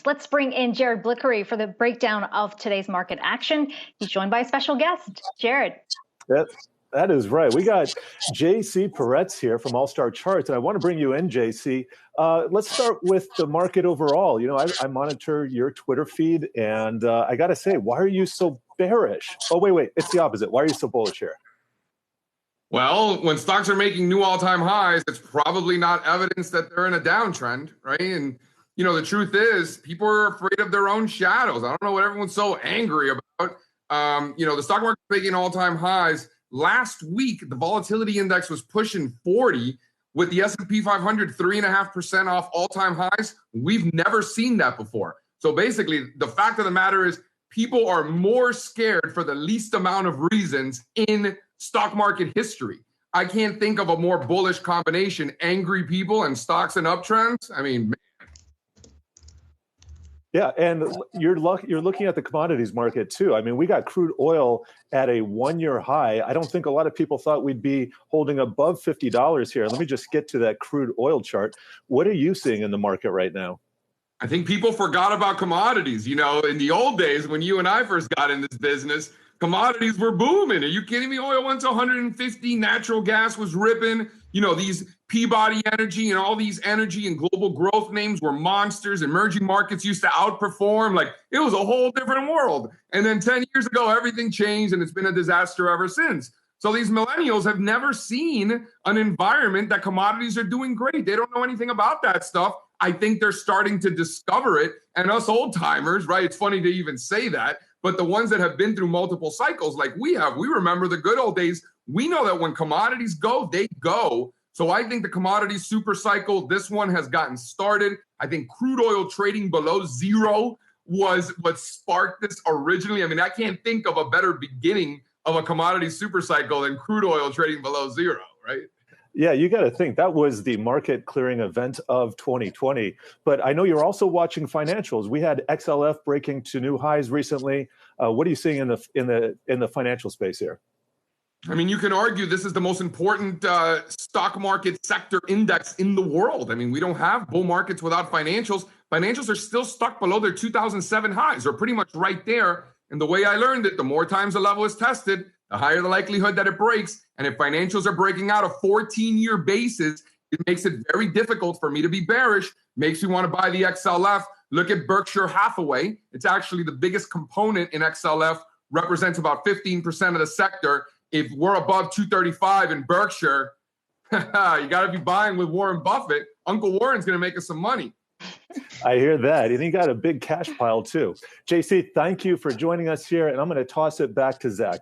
Let's bring in Jared Blikre for the breakdown of today's market action. He's joined by a special guest. Jared. That is right. We got JC Parets here from All Star Charts, and I want to bring you in, JC. Let's start with the market overall. You know, I monitor your Twitter feed, and I got to say, why are you so bearish? Oh, wait, it's the opposite. Why are you so bullish here? Well, when stocks are making new all-time highs, it's probably not evidence that they're in a downtrend, right? And, you know, the truth is people are afraid of their own shadows. I don't know what everyone's so angry about. You know, the stock market's making all-time highs. Last week, the volatility index was pushing 40 with the S&P 500 3.5% off all-time highs. We've never seen that before. So basically, the fact of the matter is people are more scared for the least amount of reasons in stock market history. I can't think of a more bullish combination, angry people and stocks and uptrends. I mean, man. Yeah, and you're looking at the commodities market too. I mean, we got crude oil at a one-year high. I don't think a lot of people thought we'd be holding above $50 here. Let me just get to that crude oil chart. What are you seeing in the market right now? I think people forgot about commodities. You know, in the old days when you and I first got in this business, commodities were booming. Are you kidding me? Oil went to 150. Natural gas was ripping. You know, these Peabody Energy and all these energy and global growth names were monsters. Emerging markets used to outperform. Like, it was a whole different world. And then 10 years ago, everything changed and it's been a disaster ever since. So these millennials have never seen an environment that commodities are doing great. They don't know anything about that stuff. I think they're starting to discover it. And us old timers, right? It's funny to even say that. But the ones that have been through multiple cycles like we have, we remember the good old days. We know that when commodities go, they go. So I think the commodities super cycle, this one has gotten started. I think crude oil trading below zero was what sparked this originally. I mean, I can't think of a better beginning of a commodity super cycle than crude oil trading below zero, right? Yeah, you got to think that was the market clearing event of 2020. But I know you're also watching financials. We had XLF breaking to new highs recently. What are you seeing in the financial space here? I mean, you can argue this is the most important stock market sector index in the world. I mean, we don't have bull markets without financials. Financials are still stuck below their 2007 highs. They're pretty much right there. And the way I learned it, the more times the level is tested, the higher the likelihood that it breaks. And if financials are breaking out a 14-year basis, it makes it very difficult for me to be bearish. Makes me want to buy the XLF. Look at Berkshire Hathaway. It's actually the biggest component in XLF, represents about 15% of the sector. If we're above 235 in Berkshire, you got to be buying with Warren Buffett. Uncle Warren's going to make us some money. I hear that. And he got a big cash pile too. JC, thank you for joining us here. And I'm going to toss it back to Zach.